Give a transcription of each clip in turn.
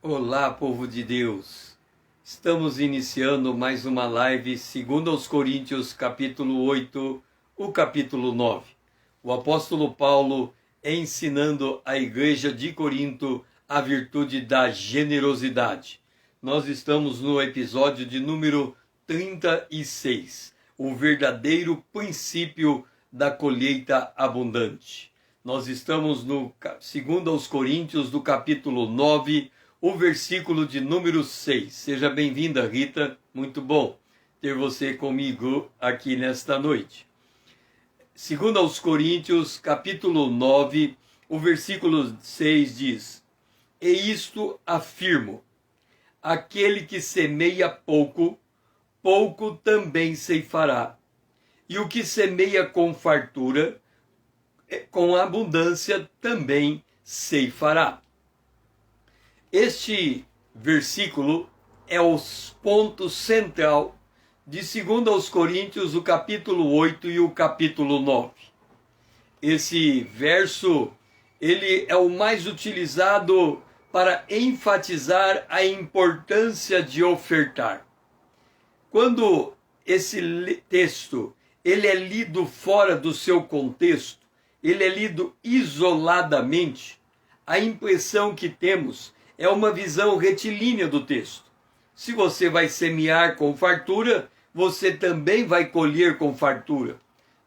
Olá, povo de Deus! Estamos iniciando mais uma live, segundo aos Coríntios, capítulo 8, o capítulo 9. O apóstolo Paulo ensinando a igreja de Corinto a virtude da generosidade. Nós estamos no episódio de número 36, o verdadeiro princípio da colheita abundante. Nós estamos no segundo aos Coríntios, do capítulo 9, o versículo de número 6. Seja bem-vinda, Rita. Muito bom ter você comigo aqui nesta noite. Segundo aos Coríntios, capítulo 9, o versículo 6 diz: E isto afirmo, aquele que semeia pouco, pouco também ceifará. E o que semeia com fartura, com abundância também ceifará. Este versículo é o ponto central de 2 aos Coríntios, o capítulo 8 e o capítulo 9. Esse verso, ele é o mais utilizado para enfatizar a importância de ofertar. Quando esse texto ele é lido fora do seu contexto, ele é lido isoladamente, a impressão que temos é uma visão retilínea do texto. Se você vai semear com fartura, você também vai colher com fartura.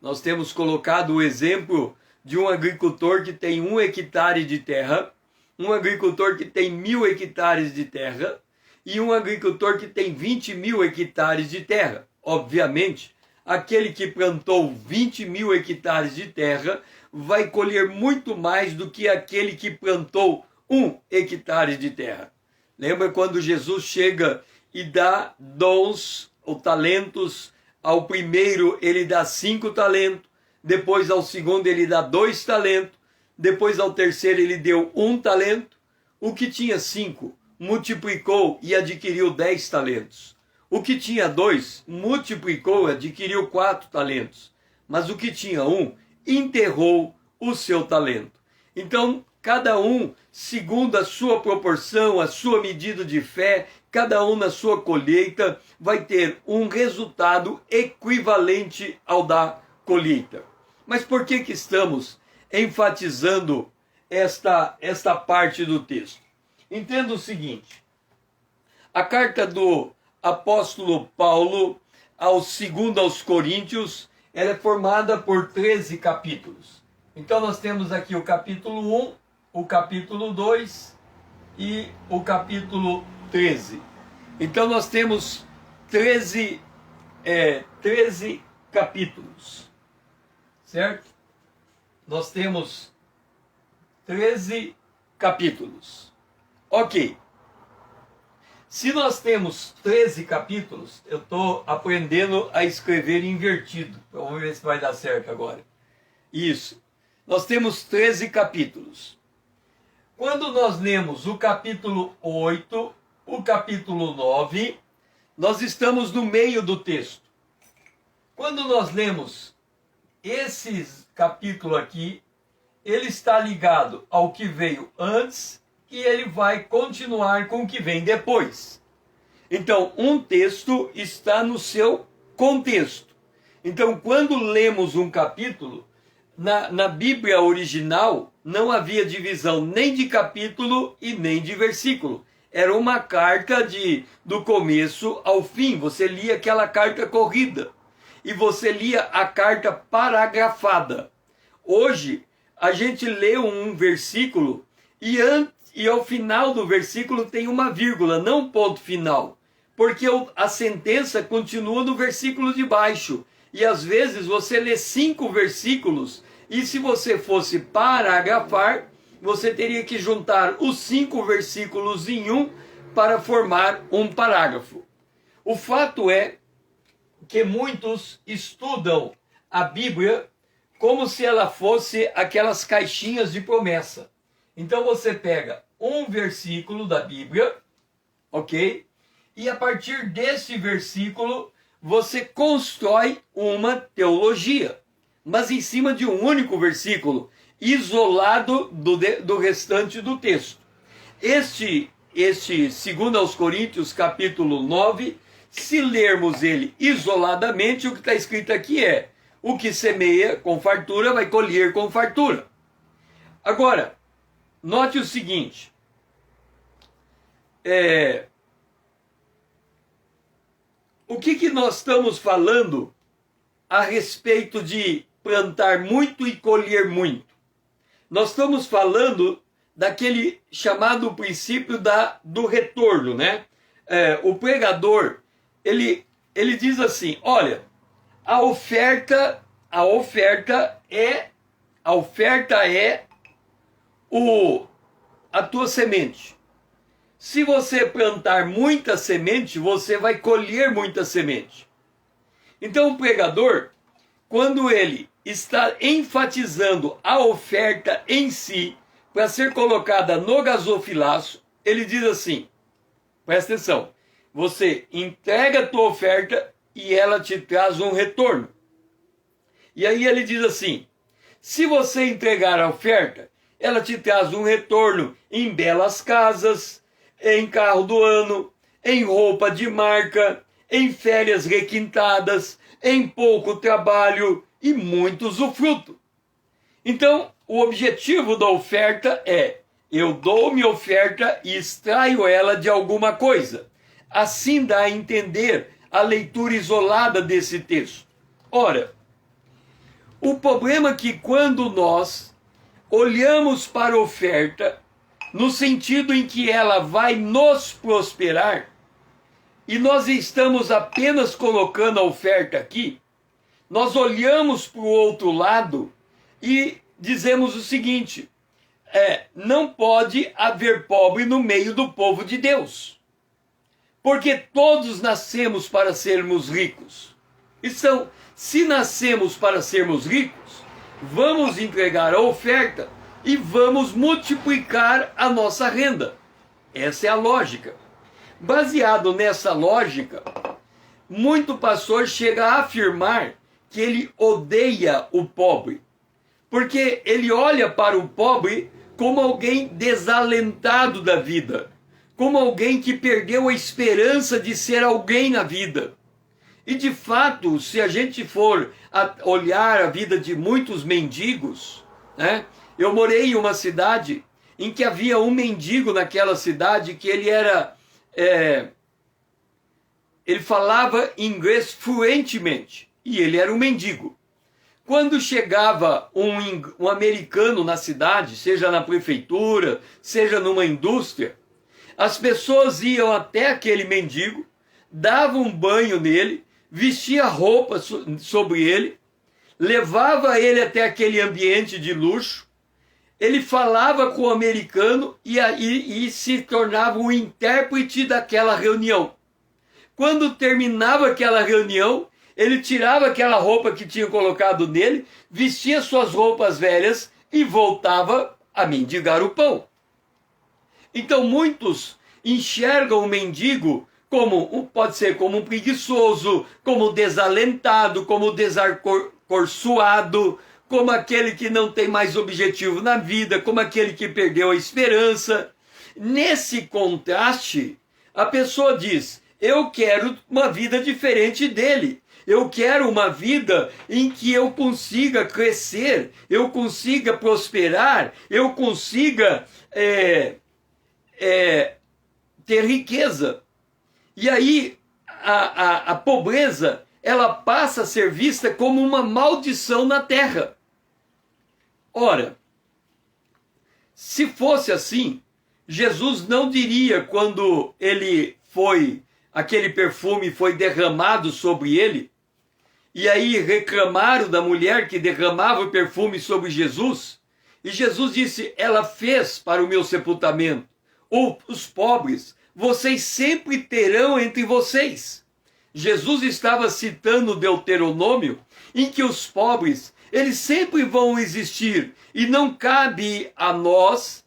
Nós temos colocado o exemplo de um agricultor que tem 1 hectare de terra, um agricultor que tem 1.000 hectares de terra e um agricultor que tem 20.000 hectares de terra. Obviamente, aquele que plantou 20.000 hectares de terra vai colher muito mais do que aquele que plantou 1 hectare de terra. Lembra quando Jesus chega e dá dons ou talentos? Ao primeiro ele dá 5 talentos, depois ao segundo ele dá 2 talentos, depois ao terceiro ele deu 1 talento. O que tinha 5 multiplicou e adquiriu 10 talentos. O que tinha 2 multiplicou e adquiriu 4 talentos. Mas o que tinha 1 enterrou o seu talento. Então, cada um, segundo a sua proporção, a sua medida de fé, cada um na sua colheita, vai ter um resultado equivalente ao da colheita. Mas por que estamos enfatizando esta parte do texto? Entenda o seguinte: a carta do apóstolo Paulo aos Coríntios, ela é formada por 13 capítulos. Então nós temos aqui o capítulo 1, o capítulo 2 e o capítulo 13. Então nós temos 13 capítulos, certo? Nós temos 13 capítulos. Ok. Se nós temos 13 capítulos, eu estou aprendendo a escrever invertido. Então, vamos ver se vai dar certo agora. Isso. Nós temos 13 capítulos. Quando nós lemos o capítulo 8, o capítulo 9, nós estamos no meio do texto. Quando nós lemos esses capítulos aqui, ele está ligado ao que veio antes e ele vai continuar com o que vem depois. Então, um texto está no seu contexto. Então, quando lemos um capítulo, na Bíblia original, não havia divisão nem de capítulo e nem de versículo. Era uma carta do começo ao fim. Você lia aquela carta corrida. E você lia a carta paragrafada. Hoje, a gente lê um versículo e ao final do versículo tem uma vírgula, não ponto final. Porque a sentença continua no versículo de baixo. E às vezes você lê 5 versículos e se você fosse paragrafar, você teria que juntar os 5 versículos em um para formar um parágrafo. O fato é que muitos estudam a Bíblia como se ela fosse aquelas caixinhas de promessa. Então você pega um versículo da Bíblia, ok? E a partir desse versículo você constrói uma teologia, mas em cima de um único versículo, isolado do restante do texto. Este este 2 aos Coríntios, capítulo 9, se lermos ele isoladamente, o que está escrito aqui é: o que semeia com fartura vai colher com fartura. Agora, note o seguinte, o que nós estamos falando a respeito de plantar muito e colher muito? Nós estamos falando daquele chamado princípio do retorno, né? O pregador, ele diz assim: olha, a oferta é a tua semente. Se você plantar muita semente, você vai colher muita semente. Então o pregador, quando ele está enfatizando a oferta em si, para ser colocada no gasofilaço, ele diz assim, presta atenção, você entrega a tua oferta e ela te traz um retorno. E aí ele diz assim, se você entregar a oferta, ela te traz um retorno em belas casas, em carro do ano, em roupa de marca, em férias requintadas, em pouco trabalho e muito usufruto. Então, o objetivo da oferta é: eu dou minha oferta e extraio ela de alguma coisa. Assim dá a entender a leitura isolada desse texto. Ora, o problema é que quando nós olhamos para a oferta, no sentido em que ela vai nos prosperar, e nós estamos apenas colocando a oferta aqui, nós olhamos para o outro lado e dizemos o seguinte: não pode haver pobre no meio do povo de Deus, porque todos nascemos para sermos ricos. Então, se nascemos para sermos ricos, vamos entregar a oferta e vamos multiplicar a nossa renda. Essa é a lógica. Baseado nessa lógica, muito pastor chega a afirmar que ele odeia o pobre, porque ele olha para o pobre como alguém desalentado da vida, como alguém que perdeu a esperança de ser alguém na vida. E de fato, se a gente for olhar a vida de muitos mendigos, né? Eu morei em uma cidade em que havia um mendigo naquela cidade que ele era... ele falava inglês fluentemente e ele era um mendigo. Quando chegava um americano na cidade, seja na prefeitura, seja numa indústria, as pessoas iam até aquele mendigo, davam um banho nele, vestia roupa sobre ele, levava ele até aquele ambiente de luxo, ele falava com o americano e se tornava o intérprete daquela reunião. Quando terminava aquela reunião, ele tirava aquela roupa que tinha colocado nele, vestia suas roupas velhas e voltava a mendigar o pão. Então muitos enxergam o mendigo pode ser como um preguiçoso, como desalentado, como desacursoado, como aquele que não tem mais objetivo na vida, como aquele que perdeu a esperança. Nesse contraste, a pessoa diz: eu quero uma vida diferente dele. Eu quero uma vida em que eu consiga crescer, eu consiga prosperar, eu consiga ter riqueza. E aí a pobreza, ela passa a ser vista como uma maldição na terra. Ora, se fosse assim, Jesus não diria, quando aquele perfume foi derramado sobre ele, e aí reclamaram da mulher que derramava o perfume sobre Jesus, e Jesus disse: ela fez para o meu sepultamento. Ou os pobres, vocês sempre terão entre vocês. Jesus estava citando Deuteronômio, em que os pobres, eles sempre vão existir, e não cabe a nós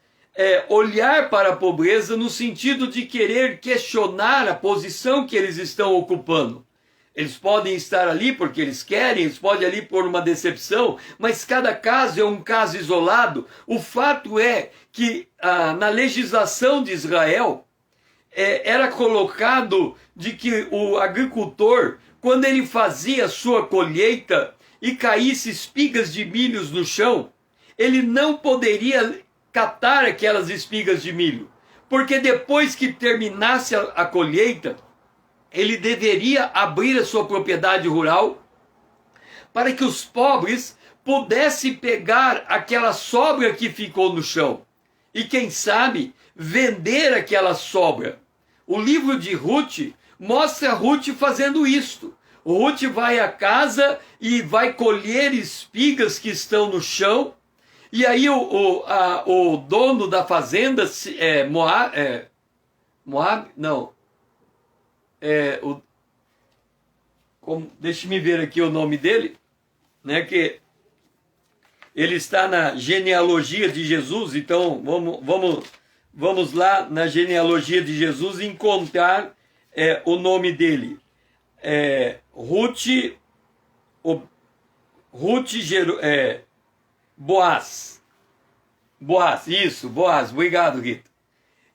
olhar para a pobreza no sentido de querer questionar a posição que eles estão ocupando. Eles podem estar ali porque eles querem, eles podem ali por uma decepção, mas cada caso é um caso isolado. O fato é que na legislação de Israel, era colocado de que o agricultor, quando ele fazia sua colheita e caísse espigas de milhos no chão, ele não poderia catar aquelas espigas de milho, porque depois que terminasse a colheita, ele deveria abrir a sua propriedade rural para que os pobres pudessem pegar aquela sobra que ficou no chão e, quem sabe, vender aquela sobra. O livro de Ruth mostra Ruth fazendo isto. Ruth vai à casa e vai colher espigas que estão no chão, e aí o dono da fazenda, Moab, não, deixa-me ver aqui o nome dele, né, que ele está na genealogia de Jesus. Então vamos lá na genealogia de Jesus encontrar o nome dele. Boaz, isso, Boaz, obrigado, Rita.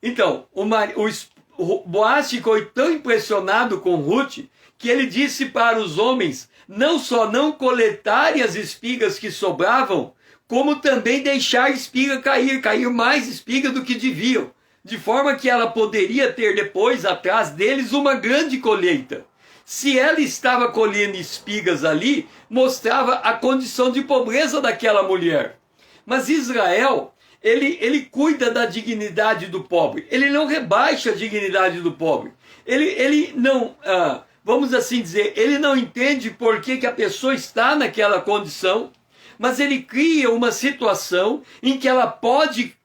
Então, o Boaz ficou tão impressionado com Ruth que ele disse para os homens não só não coletarem as espigas que sobravam, como também deixar a espiga cair mais espiga do que deviam, de forma que ela poderia ter depois, atrás deles, uma grande colheita. Se ela estava colhendo espigas ali, mostrava a condição de pobreza daquela mulher. Mas Israel, ele cuida da dignidade do pobre. Ele não rebaixa a dignidade do pobre. Ele não, vamos assim dizer, ele não entende por que a pessoa está naquela condição, mas ele cria uma situação em que ela pode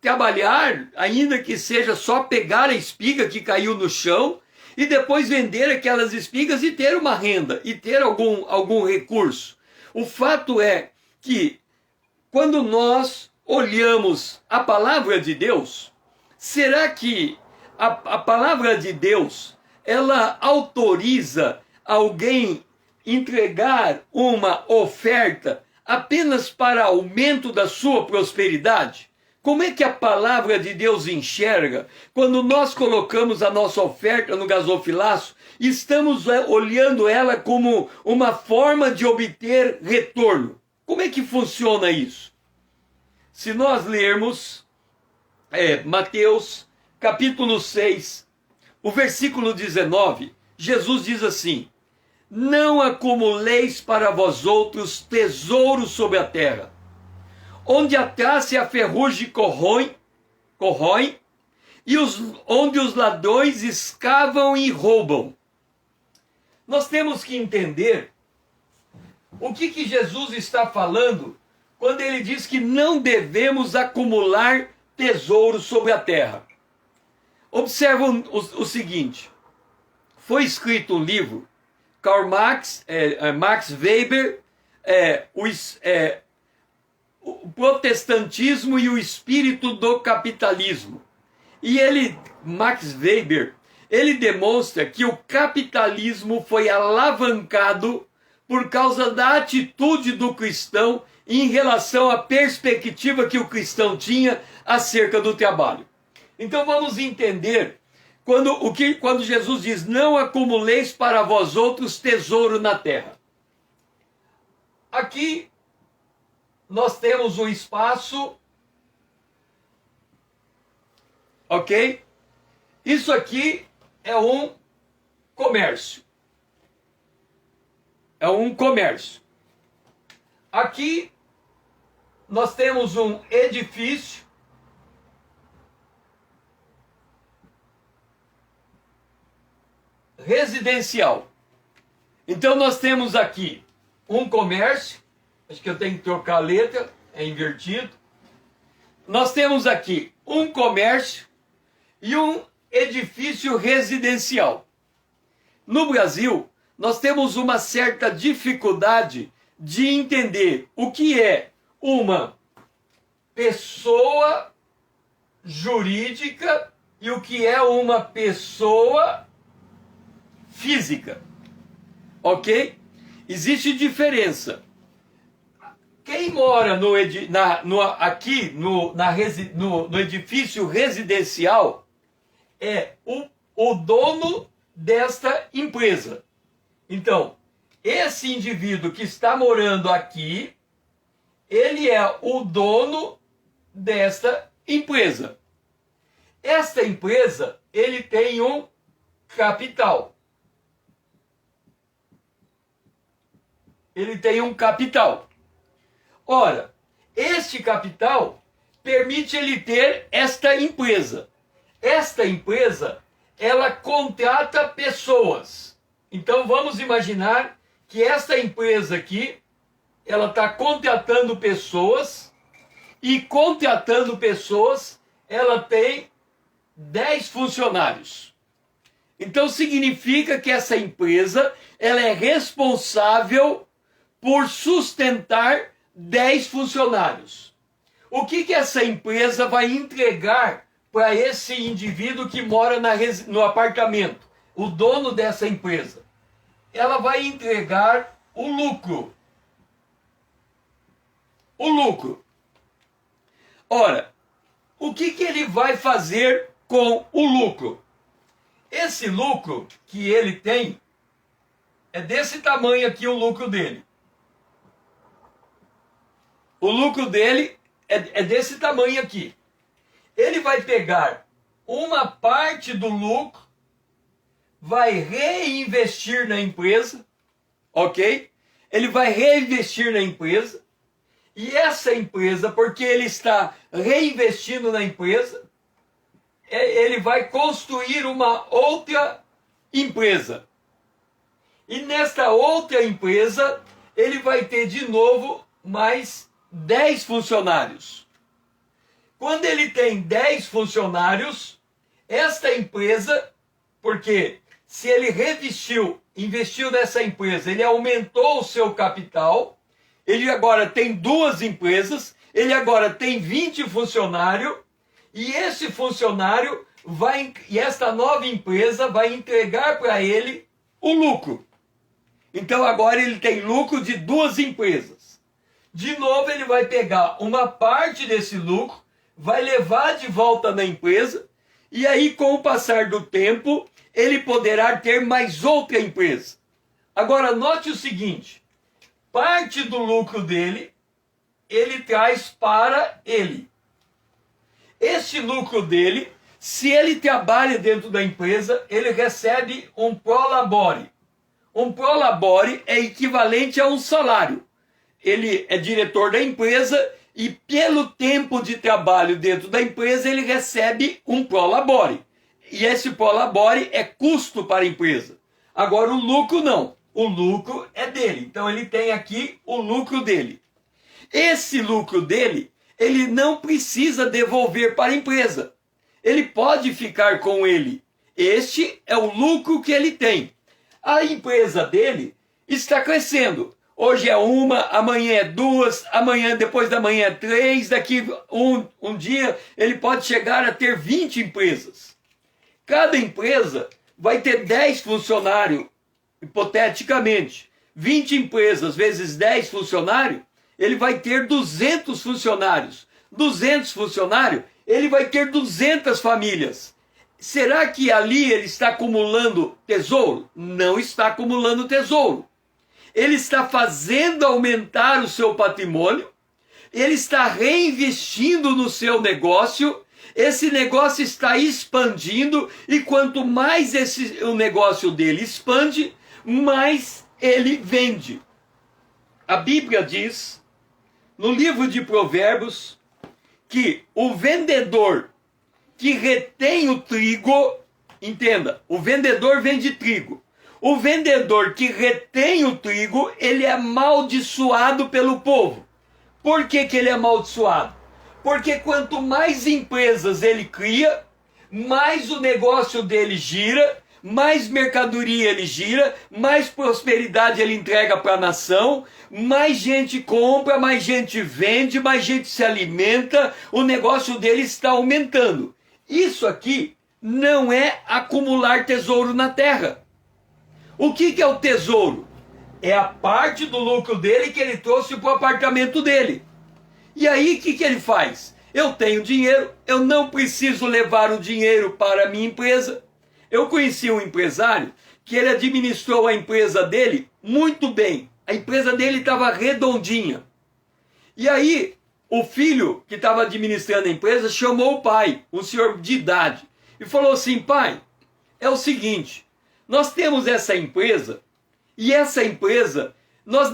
trabalhar, ainda que seja só pegar a espiga que caiu no chão, e depois vender aquelas espigas e ter uma renda, e ter algum recurso. O fato é que, quando nós olhamos a palavra de Deus, será que a palavra de Deus, ela autoriza alguém entregar uma oferta apenas para aumento da sua prosperidade? Como é que a palavra de Deus enxerga quando nós colocamos a nossa oferta no gasofilaço e estamos olhando ela como uma forma de obter retorno? Como é que funciona isso? Se nós lermos Mateus capítulo 6, o versículo 19, Jesus diz assim: não acumuleis para vós outros tesouros sobre a terra, onde a traça e a ferrugem corroem, e onde os ladrões escavam e roubam. Nós temos que entender o que Jesus está falando quando ele diz que não devemos acumular tesouros sobre a terra. Observa o seguinte: foi escrito um livro, Karl Marx, Max Weber, o protestantismo e o espírito do capitalismo. E Max Weber, ele demonstra que o capitalismo foi alavancado por causa da atitude do cristão em relação à perspectiva que o cristão tinha acerca do trabalho. Então vamos entender quando Jesus diz: não acumuleis para vós outros tesouro na terra. Aqui nós temos um espaço, ok? Isso aqui é um comércio. É um comércio. Aqui nós temos um edifício. Residencial. Então nós temos aqui um comércio. Acho que eu tenho que trocar a letra, é invertido. Nós temos aqui um comércio e um edifício residencial. No Brasil, nós temos uma certa dificuldade de entender o que é uma pessoa jurídica e o que é uma pessoa física. Ok? Existe diferença. Quem mora no edifício residencial é o dono desta empresa. Então, esse indivíduo que está morando aqui, ele é o dono desta empresa. Esta empresa, ele tem um capital. Ele tem um capital. Ora, este capital permite ele ter esta empresa. Esta empresa, ela contrata pessoas. Então vamos imaginar que esta empresa aqui, ela está contratando pessoas, e contratando pessoas, ela tem 10 funcionários. Então significa que essa empresa, ela é responsável por sustentar 10 funcionários. O que essa empresa vai entregar para esse indivíduo que mora no apartamento, o dono dessa empresa? Ela vai entregar o lucro. O lucro. Ora, o que ele vai fazer com o lucro? Esse lucro que ele tem é desse tamanho aqui, o lucro dele. O lucro dele é desse tamanho aqui. Ele vai pegar uma parte do lucro, vai reinvestir na empresa, ok? Ele vai reinvestir na empresa, e essa empresa, porque ele está reinvestindo na empresa, ele vai construir uma outra empresa. E nesta outra empresa, ele vai ter de novo mais 10 funcionários. Quando ele tem 10 funcionários, esta empresa, porque se ele investiu nessa empresa, ele aumentou o seu capital, ele agora tem 2 empresas, ele agora tem 20 funcionários, e esse funcionário e esta nova empresa vai entregar para ele o lucro. Então agora ele tem lucro de 2 empresas. De novo ele vai pegar uma parte desse lucro, vai levar de volta na empresa, e aí com o passar do tempo, ele poderá ter mais outra empresa. Agora note o seguinte, parte do lucro dele, ele traz para ele. Este lucro dele, se ele trabalha dentro da empresa, ele recebe um prolabore. Um prolabore é equivalente a um salário. Ele é diretor da empresa e pelo tempo de trabalho dentro da empresa, ele recebe um prolabore. E esse prolabore é custo para a empresa. Agora o lucro não. O lucro é dele. Então ele tem aqui o lucro dele. Esse lucro dele, ele não precisa devolver para a empresa. Ele pode ficar com ele. Este é o lucro que ele tem. A empresa dele está crescendo. Hoje é 1, amanhã é 2, amanhã, depois da manhã é 3, daqui um dia ele pode chegar a ter 20 empresas. Cada empresa vai ter 10 funcionários, hipoteticamente. 20 empresas vezes 10 funcionários, ele vai ter 200 funcionários. 200 funcionários, ele vai ter 200 famílias. Será que ali ele está acumulando tesouro? Não está acumulando tesouro. Ele está fazendo aumentar o seu patrimônio, ele está reinvestindo no seu negócio, esse negócio está expandindo, e quanto mais o negócio dele expande, mais ele vende. A Bíblia diz, no livro de Provérbios, que o vendedor que retém o trigo, entenda, o vendedor vende trigo. O vendedor que retém o trigo, ele é amaldiçoado pelo povo. Por que ele é amaldiçoado? Porque quanto mais empresas ele cria, mais o negócio dele gira, mais mercadoria ele gira, mais prosperidade ele entrega para a nação, mais gente compra, mais gente vende, mais gente se alimenta, o negócio dele está aumentando. Isso aqui não é acumular tesouro na terra. O que é o tesouro? É a parte do lucro dele que ele trouxe para o apartamento dele. E aí o que ele faz? eu tenho dinheiro, eu não preciso levar o dinheiro para a minha empresa. Eu conheci um empresário que ele administrou a empresa dele muito bem. A empresa dele estava redondinha. E aí, o filho que estava administrando a empresa chamou o pai, um senhor de idade, e falou assim: pai, é o seguinte, nós temos essa empresa, e essa empresa, nós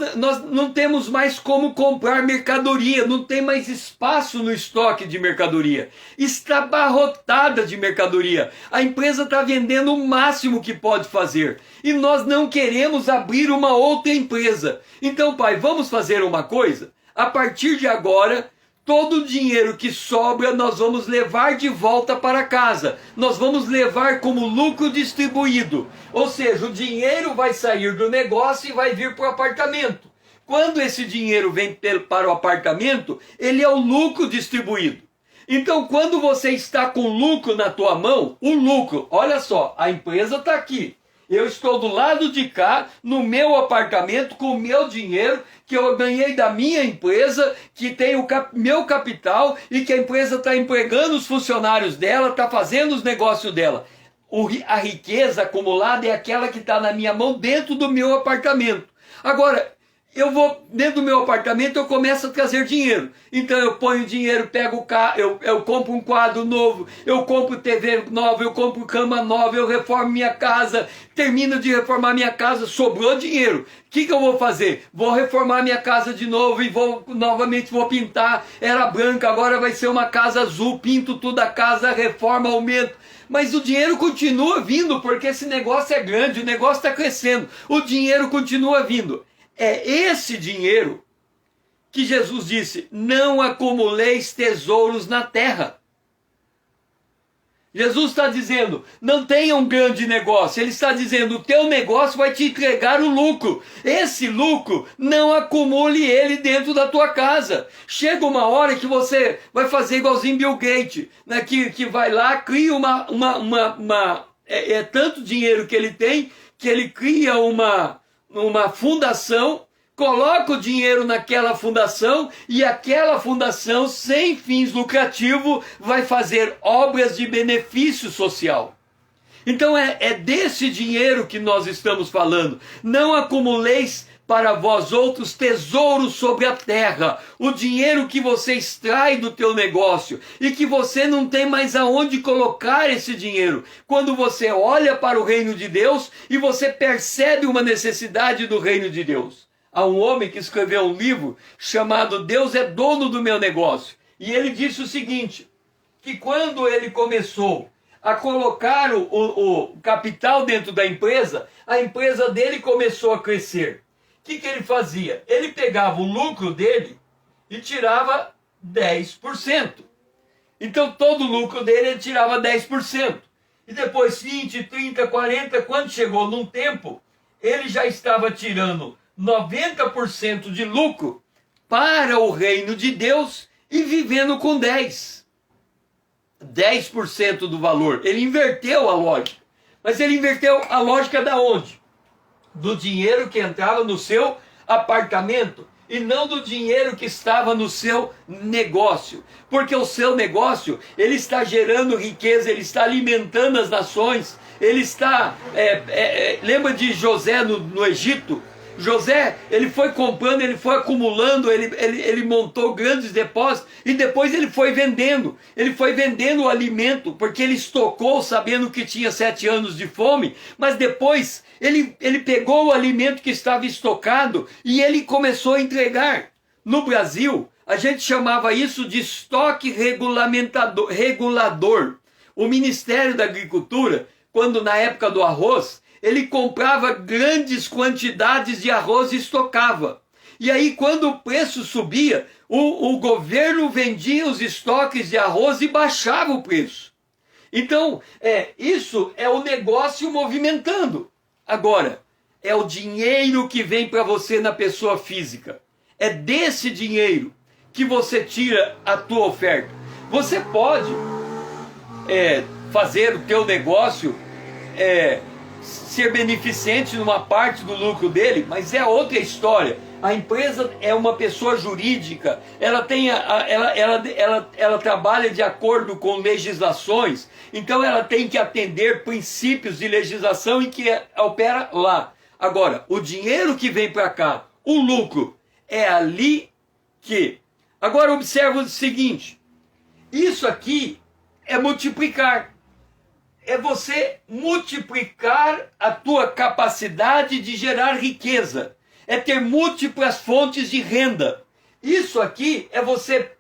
não temos mais como comprar mercadoria, não tem mais espaço no estoque de mercadoria, está abarrotada de mercadoria, a empresa está vendendo o máximo que pode fazer, e nós não queremos abrir uma outra empresa. Então, pai, vamos fazer uma coisa? A partir de agora, todo o dinheiro que sobra nós vamos levar de volta para casa. Nós vamos levar como lucro distribuído. Ou seja, o dinheiro vai sair do negócio e vai vir para o apartamento. Quando esse dinheiro vem para o apartamento, ele é o lucro distribuído. Então, quando você está com lucro na tua mão, o lucro, olha só, a empresa está aqui. Eu estou do lado de cá, no meu apartamento, com o meu dinheiro, que eu ganhei da minha empresa, que tem o meu capital e que a empresa está empregando os funcionários dela, está fazendo os negócios dela. A riqueza acumulada é aquela que está na minha mão dentro do meu apartamento. Agora, eu vou dentro do meu apartamento, eu começo a trazer dinheiro. Então eu ponho dinheiro, pego o carro, eu compro um quadro novo, eu compro TV nova, eu compro cama nova, eu reformo minha casa, termino de reformar minha casa, sobrou dinheiro. O que eu vou fazer? Vou reformar minha casa de novo e novamente vou pintar. Era branca, agora vai ser uma casa azul, pinto tudo a casa, reforma, aumento. Mas o dinheiro continua vindo, porque esse negócio é grande, o negócio está crescendo, o dinheiro continua vindo. É esse dinheiro que Jesus disse: não acumuleis tesouros na terra. Jesus está dizendo, não tenha um grande negócio. Ele está dizendo, o teu negócio vai te entregar o lucro. Esse lucro, não acumule ele dentro da tua casa. Chega uma hora que você vai fazer igualzinho Bill Gates, né, que vai lá, cria tanto dinheiro que ele tem, que ele cria uma fundação, coloca o dinheiro naquela fundação e aquela fundação, sem fins lucrativos, vai fazer obras de benefício social. Então é desse dinheiro que nós estamos falando. Não acumuleis para vós outros tesouros sobre a terra, o dinheiro que você extrai do teu negócio e que você não tem mais aonde colocar esse dinheiro. Quando você olha para o reino de Deus e você percebe uma necessidade do reino de Deus. Há um homem que escreveu um livro chamado Deus é Dono do Meu Negócio. E ele disse o seguinte, que quando ele começou a colocar o capital dentro da empresa, a empresa dele começou a crescer. O que ele fazia? Ele pegava o lucro dele e tirava 10%. Então todo o lucro dele ele tirava 10%. E depois 20, 30, 40, quando chegou num tempo, ele já estava tirando 90% de lucro para o reino de Deus e vivendo com 10% do valor. Ele inverteu a lógica. Mas ele inverteu a lógica da onde? Do dinheiro que entrava no seu apartamento e não do dinheiro que estava no seu negócio. Porque o seu negócio, ele está gerando riqueza, ele está alimentando as nações, ele está... lembra de José no Egito? José, ele foi comprando, ele foi acumulando, ele montou grandes depósitos e depois ele foi vendendo o alimento, porque ele estocou sabendo que tinha 7 anos de fome, mas depois ele pegou o alimento que estava estocado e ele começou a entregar. No Brasil, a gente chamava isso de estoque regulador. O Ministério da Agricultura, quando na época do arroz, ele comprava grandes quantidades de arroz e estocava. E aí, quando o preço subia, o governo vendia os estoques de arroz e baixava o preço. Então, isso é o negócio movimentando. Agora, é o dinheiro que vem para você na pessoa física. É desse dinheiro que você tira a tua oferta. Você pode fazer o teu negócio... ser beneficente numa parte do lucro dele, mas é outra história. A empresa é uma pessoa jurídica, ela ela trabalha de acordo com legislações, então ela tem que atender princípios de legislação e que opera lá. Agora, o dinheiro que vem para cá, o lucro, é ali que... Agora observa o seguinte, isso aqui é multiplicar. É você multiplicar a tua capacidade de gerar riqueza. É ter múltiplas fontes de renda. Isso aqui é você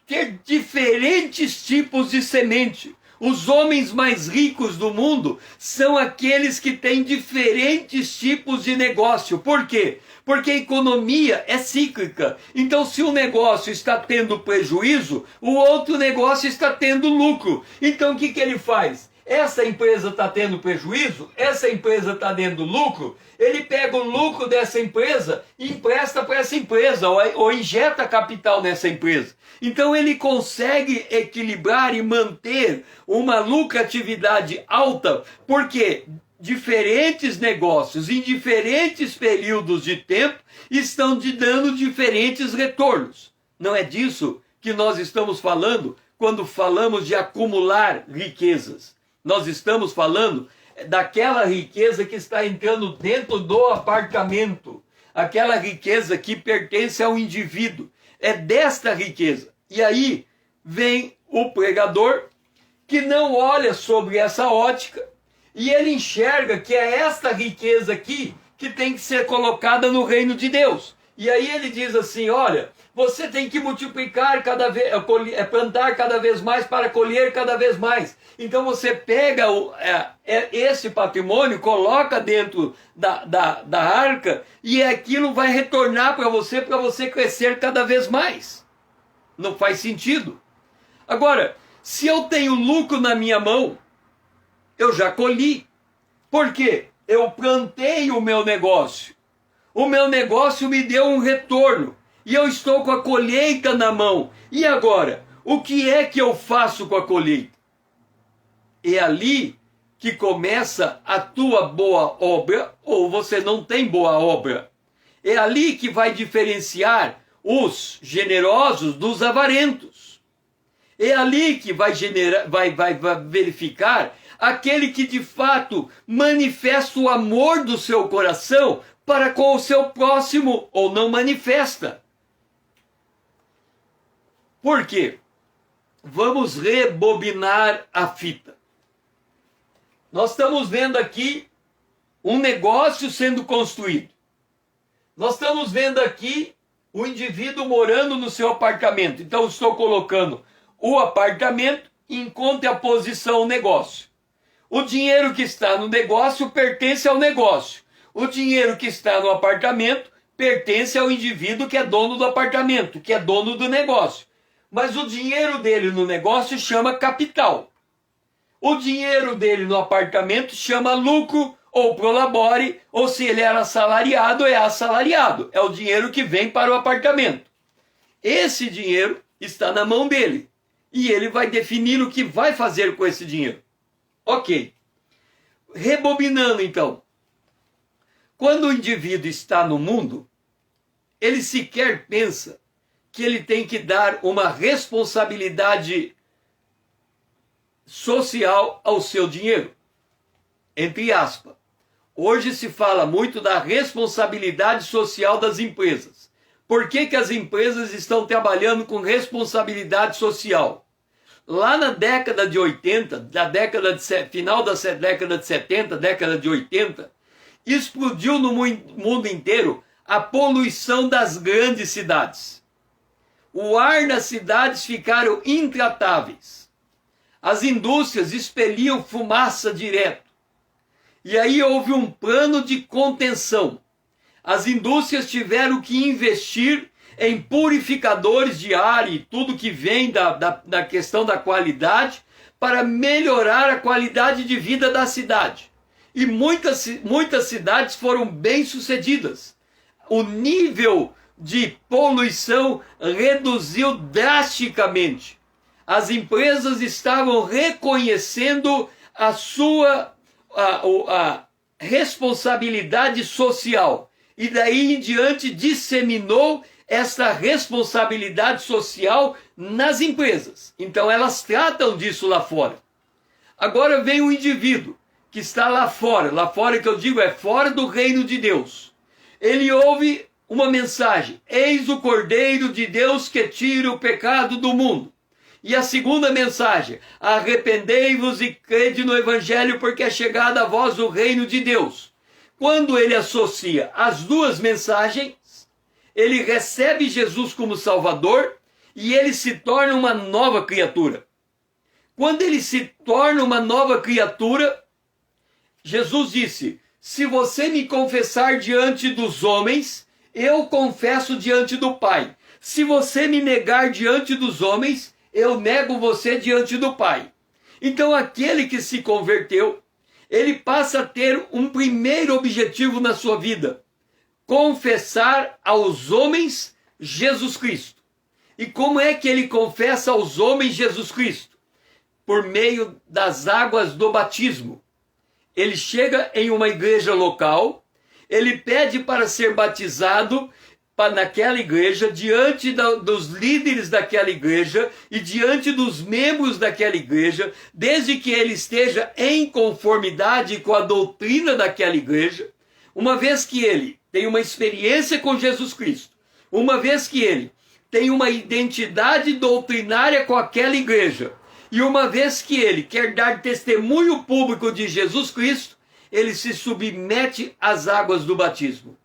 ter diferentes tipos de semente. Os homens mais ricos do mundo são aqueles que têm diferentes tipos de negócio. Por quê? Porque a economia é cíclica. Então, se um negócio está tendo prejuízo, o outro negócio está tendo lucro. Então, o que ele faz? Essa empresa está tendo prejuízo, essa empresa está dando lucro, ele pega o lucro dessa empresa e empresta para essa empresa, ou injeta capital nessa empresa. Então ele consegue equilibrar e manter uma lucratividade alta, porque diferentes negócios em diferentes períodos de tempo estão te dando diferentes retornos. Não é disso que nós estamos falando quando falamos de acumular riquezas. Nós estamos falando daquela riqueza que está entrando dentro do apartamento, aquela riqueza que pertence ao indivíduo. É desta riqueza. E aí vem o pregador que não olha sobre essa ótica e ele enxerga que é esta riqueza aqui que tem que ser colocada no reino de Deus. E aí ele diz assim, olha, você tem que multiplicar cada vez, plantar cada vez mais para colher cada vez mais. Então você pega esse patrimônio, coloca dentro da arca e aquilo vai retornar para você crescer cada vez mais. Não faz sentido. Agora, se eu tenho lucro na minha mão, eu já colhi. Por quê? Eu plantei o meu negócio. O meu negócio me deu um retorno. E eu estou com a colheita na mão. E agora? O que é que eu faço com a colheita? É ali que começa a tua boa obra, ou você não tem boa obra. É ali que vai diferenciar os generosos dos avarentos. É ali que vai verificar aquele que de fato manifesta o amor do seu coração para com o seu próximo, ou não manifesta. Por quê? Vamos rebobinar a fita. Nós estamos vendo aqui um negócio sendo construído. Nós estamos vendo aqui o indivíduo morando no seu apartamento. Então estou colocando o apartamento em contraposição ao negócio. O dinheiro que está no negócio pertence ao negócio. O dinheiro que está no apartamento pertence ao indivíduo que é dono do apartamento, que é dono do negócio. Mas o dinheiro dele no negócio chama capital. O dinheiro dele no apartamento chama lucro ou prolabore, ou se ele era assalariado, é assalariado. É o dinheiro que vem para o apartamento. Esse dinheiro está na mão dele. E ele vai definir o que vai fazer com esse dinheiro. Ok. Rebobinando então. Quando o indivíduo está no mundo, ele sequer pensa que ele tem que dar uma responsabilidade social ao seu dinheiro. Entre aspas. Hoje se fala muito da responsabilidade social das empresas. Por que as empresas estão trabalhando com responsabilidade social? Lá na década de 80, final da década de 70, década de 80, explodiu no mundo inteiro a poluição das grandes cidades. O ar nas cidades ficaram intratáveis. As indústrias expeliam fumaça direto. E aí houve um plano de contenção. As indústrias tiveram que investir em purificadores de ar e tudo que vem da questão da qualidade para melhorar a qualidade de vida da cidade. E muitas cidades foram bem-sucedidas. O nível de poluição reduziu drasticamente. As empresas estavam reconhecendo a sua responsabilidade social. e daí em diante disseminou esta responsabilidade social nas empresas. Então elas tratam disso lá fora. Agora vem o indivíduo que está lá fora que eu digo é fora do reino de Deus. Ele ouve uma mensagem: eis o Cordeiro de Deus que tira o pecado do mundo. E a segunda mensagem: arrependei-vos e crede no Evangelho, porque é chegada a vós o reino de Deus. Quando ele associa as duas mensagens, ele recebe Jesus como Salvador e ele se torna uma nova criatura. Quando ele se torna uma nova criatura, Jesus disse: se você me confessar diante dos homens, eu confesso diante do Pai. Se você me negar diante dos homens, eu nego você diante do Pai. Então aquele que se converteu, ele passa a ter um primeiro objetivo na sua vida: confessar aos homens Jesus Cristo. E como é que ele confessa aos homens Jesus Cristo? Por meio das águas do batismo. Ele chega em uma igreja local, ele pede para ser batizado naquela igreja, diante dos líderes daquela igreja e diante dos membros daquela igreja, desde que ele esteja em conformidade com a doutrina daquela igreja. Uma vez que ele tem uma experiência com Jesus Cristo, uma vez que ele tem uma identidade doutrinária com aquela igreja, e uma vez que ele quer dar testemunho público de Jesus Cristo, ele se submete às águas do batismo.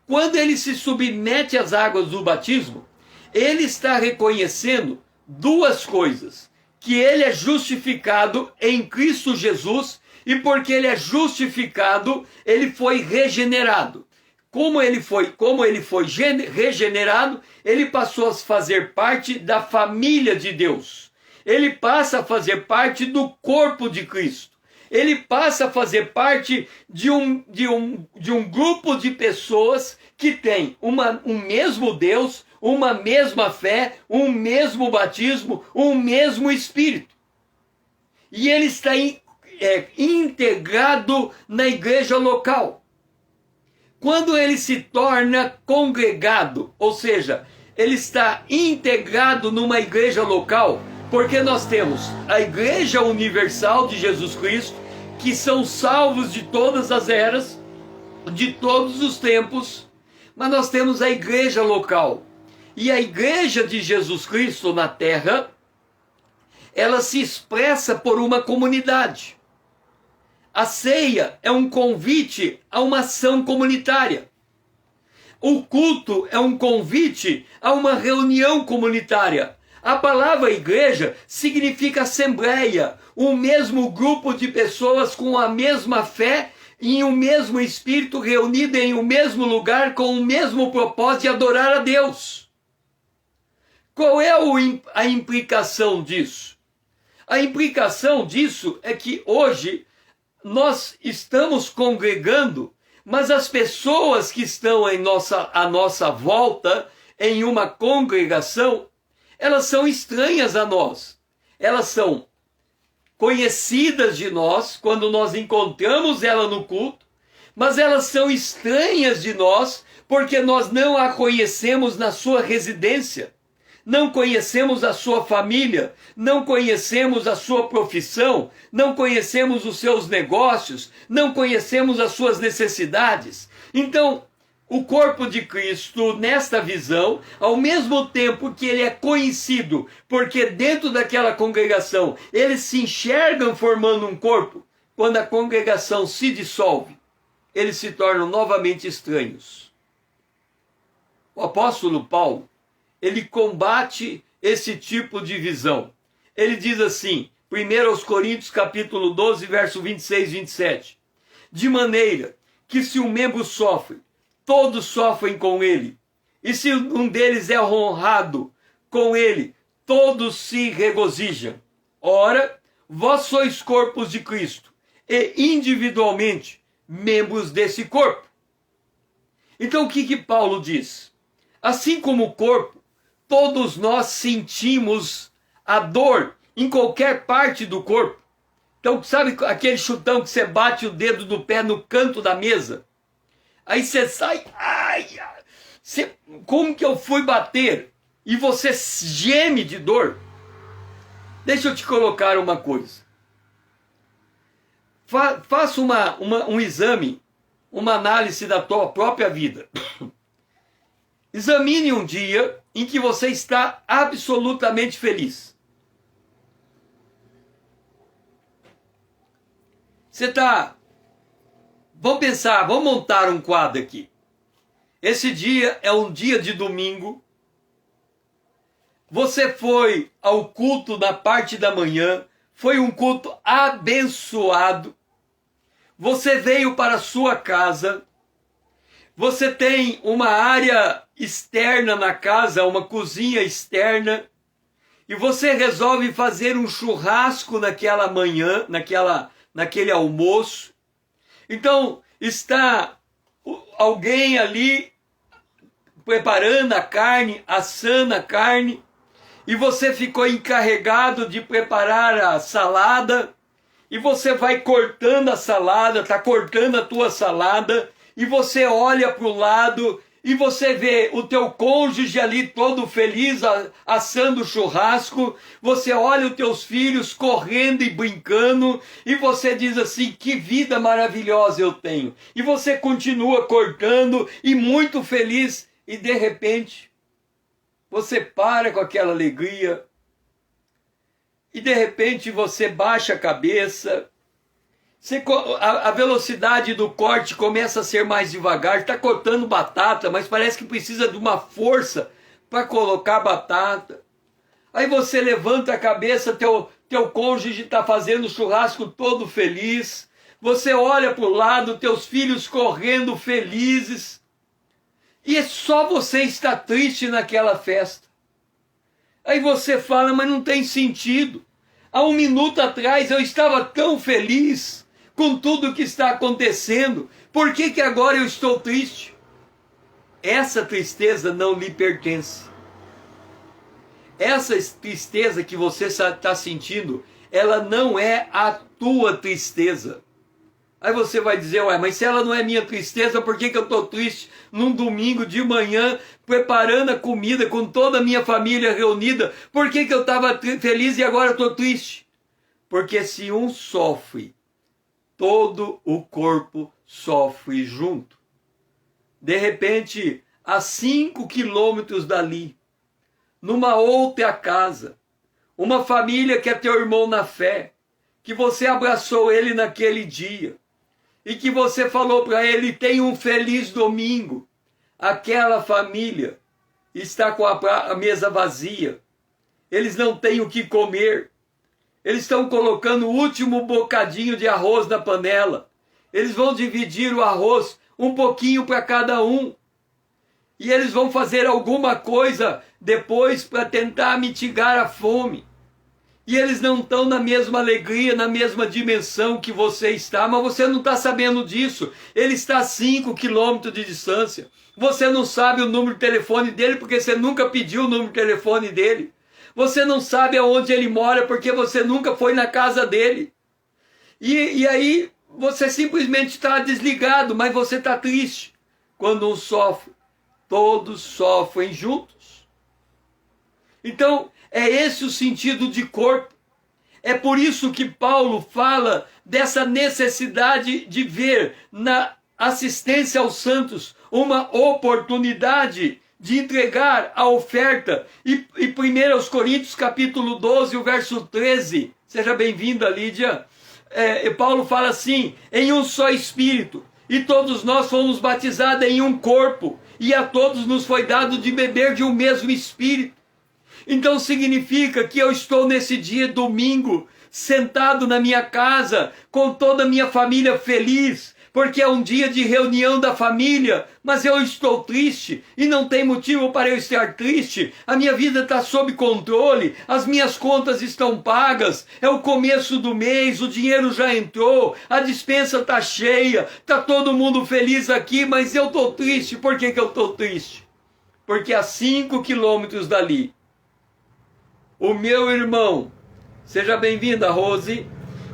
Quando ele se submete às águas do batismo, ele está reconhecendo duas coisas: que ele é justificado em Cristo Jesus, e porque ele é justificado, ele foi regenerado. Como ele foi regenerado, ele passou a fazer parte da família de Deus. Ele passa a fazer parte do corpo de Cristo. Ele passa a fazer parte de um grupo de pessoas que tem um mesmo Deus, uma mesma fé, um mesmo batismo, um mesmo Espírito. E ele está integrado na igreja local. Quando ele se torna congregado, ou seja, ele está integrado numa igreja local, porque nós temos a Igreja Universal de Jesus Cristo, que são salvos de todas as eras, de todos os tempos, mas nós temos a igreja local. E a igreja de Jesus Cristo na terra, ela se expressa por uma comunidade. A ceia é um convite a uma ação comunitária. O culto é um convite a uma reunião comunitária. A palavra igreja significa assembleia, o mesmo grupo de pessoas com a mesma fé e em um mesmo espírito reunido em um mesmo lugar com o mesmo propósito de adorar a Deus. Qual é a implicação disso? A implicação disso é que hoje nós estamos congregando, mas as pessoas que estão à nossa volta em uma congregação, elas são estranhas a nós. Elas são conhecidas de nós quando nós encontramos ela no culto, mas elas são estranhas de nós porque nós não a conhecemos na sua residência, não conhecemos a sua família, não conhecemos a sua profissão, não conhecemos os seus negócios, não conhecemos as suas necessidades. Então, o corpo de Cristo, nesta visão, ao mesmo tempo que ele é conhecido, porque dentro daquela congregação eles se enxergam formando um corpo, quando a congregação se dissolve, eles se tornam novamente estranhos. O apóstolo Paulo, ele combate esse tipo de visão. Ele diz assim, 1 Coríntios capítulo 12, verso 26 e 27, de maneira que se um membro sofre, todos sofrem com ele. E se um deles é honrado com ele, todos se regozijam. Ora, vós sois corpos de Cristo, e individualmente membros desse corpo. Então o que Paulo diz? Assim como o corpo, todos nós sentimos a dor em qualquer parte do corpo. Então, sabe aquele chutão que você bate o dedo do pé no canto da mesa? Aí você sai, como que eu fui bater? E você geme de dor. Deixa eu te colocar uma coisa. Faça um exame, uma análise da tua própria vida. Examine um dia em que você está absolutamente feliz. Você está... Vamos pensar, vamos montar um quadro aqui. Esse dia é um dia de domingo. Você foi ao culto na parte da manhã. Foi um culto abençoado. Você veio para a sua casa. Você tem uma área externa na casa, uma cozinha externa. E você resolve fazer um churrasco naquela manhã, naquele almoço. Então, está alguém ali preparando a carne, assando a carne, e você ficou encarregado de preparar a salada, e você vai cortando a salada, está cortando a tua salada, e você olha para o lado, e você vê o teu cônjuge ali todo feliz, assando churrasco, você olha os teus filhos correndo e brincando, e você diz assim, que vida maravilhosa eu tenho. E você continua cortando, e muito feliz, e de repente, você para com aquela alegria, e de repente você baixa a cabeça, a velocidade do corte começa a ser mais devagar, está cortando batata, mas parece que precisa de uma força para colocar batata. Aí você levanta a cabeça, teu cônjuge está fazendo churrasco todo feliz, você olha para o lado, teus filhos correndo felizes, e só você está triste naquela festa. Aí você fala, mas não tem sentido. Há um minuto atrás eu estava tão feliz com tudo que está acontecendo. Por que agora eu estou triste? Essa tristeza não lhe pertence. Essa tristeza que você está sentindo, ela não é a tua tristeza. Aí você vai dizer, ué, mas se ela não é minha tristeza, por que eu estou triste num domingo de manhã, preparando a comida com toda a minha família reunida? Por que eu estava feliz e agora estou triste? Porque se um sofre, todo o corpo sofre junto. De repente, a 5 quilômetros dali, numa outra casa, uma família que é teu irmão na fé, que você abraçou ele naquele dia, e que você falou para ele, tenha um feliz domingo. Aquela família está com a mesa vazia. Eles não têm o que comer. Eles estão colocando o último bocadinho de arroz na panela. Eles vão dividir o arroz um pouquinho para cada um. E eles vão fazer alguma coisa depois para tentar mitigar a fome. E eles não estão na mesma alegria, na mesma dimensão que você está, mas você não está sabendo disso. Ele está a 5 quilômetros de distância. Você não sabe o número de telefone dele porque você nunca pediu o número de telefone dele. Você não sabe aonde ele mora porque você nunca foi na casa dele. E aí você simplesmente está desligado, mas você está triste. Quando um sofre, todos sofrem juntos. Então, é esse o sentido de corpo. É por isso que Paulo fala dessa necessidade de ver na assistência aos santos uma oportunidade de entregar a oferta. E 1 Coríntios capítulo 12, o verso 13, seja bem-vinda, Lídia. Paulo fala assim, em um só Espírito, e todos nós fomos batizados em um corpo, e a todos nos foi dado de beber de um mesmo Espírito. Então significa que eu estou nesse dia, domingo, sentado na minha casa, com toda a minha família feliz, porque é um dia de reunião da família, mas eu estou triste, e não tem motivo para eu estar triste. A minha vida está sob controle, as minhas contas estão pagas, é o começo do mês, o dinheiro já entrou, a despensa está cheia, está todo mundo feliz aqui, mas eu estou triste. Por que eu estou triste? Porque a 5 quilômetros dali, o meu irmão, seja bem-vinda, Rose,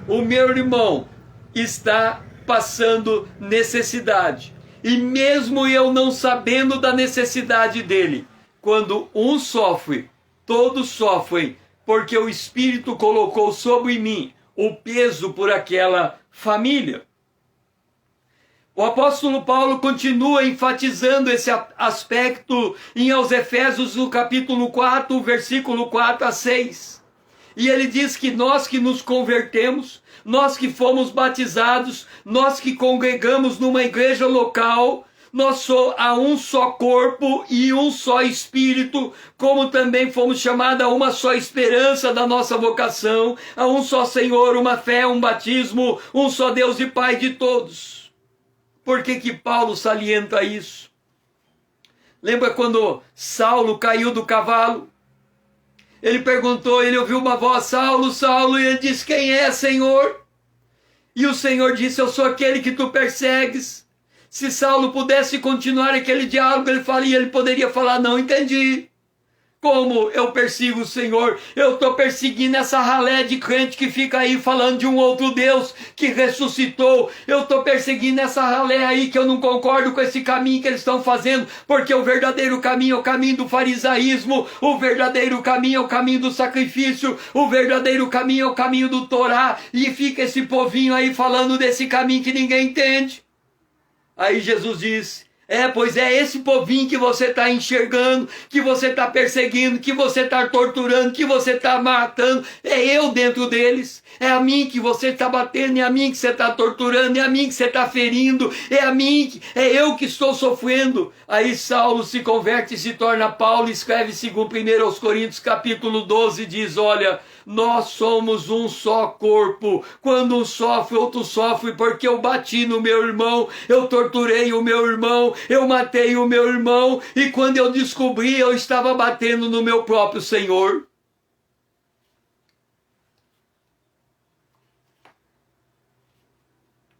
o meu irmão está passando necessidade. E mesmo eu não sabendo da necessidade dele, quando um sofre, todos sofrem, porque o Espírito colocou sobre mim o peso por aquela família. O apóstolo Paulo continua enfatizando esse aspecto aos Efésios, no capítulo 4, versículo 4 a 6. E ele diz que nós que nos convertemos, nós que fomos batizados, nós que congregamos numa igreja local, há um só corpo e um só Espírito, como também fomos chamados a uma só esperança da nossa vocação, a um só Senhor, uma fé, um batismo, um só Deus e Pai de todos. Por que Paulo salienta isso? Lembra quando Saulo caiu do cavalo? Ele perguntou, ele ouviu uma voz, Saulo, Saulo, e ele disse, quem é, Senhor? E o Senhor disse, eu sou aquele que tu persegues. Se Saulo pudesse continuar aquele diálogo, ele poderia falar, não entendi. Como eu persigo o Senhor? Eu estou perseguindo essa ralé de crente que fica aí falando de um outro Deus que ressuscitou. Eu estou perseguindo essa ralé aí que eu não concordo com esse caminho que eles estão fazendo, porque o verdadeiro caminho é o caminho do farisaísmo, o verdadeiro caminho é o caminho do sacrifício, o verdadeiro caminho é o caminho do Torá, e fica esse povinho aí falando desse caminho que ninguém entende. Aí Jesus diz, pois é esse povinho que você está enxergando, que você está perseguindo, que você está torturando, que você está matando, é eu dentro deles, é a mim que você está batendo, é a mim que você está torturando, é a mim que você está ferindo, é eu que estou sofrendo. Aí Saulo se converte e se torna Paulo, escreve 1 aos Coríntios capítulo 12, diz, olha, nós somos um só corpo, quando um sofre, outro sofre, porque eu bati no meu irmão, eu torturei o meu irmão, eu matei o meu irmão, e quando eu descobri, eu estava batendo no meu próprio Senhor.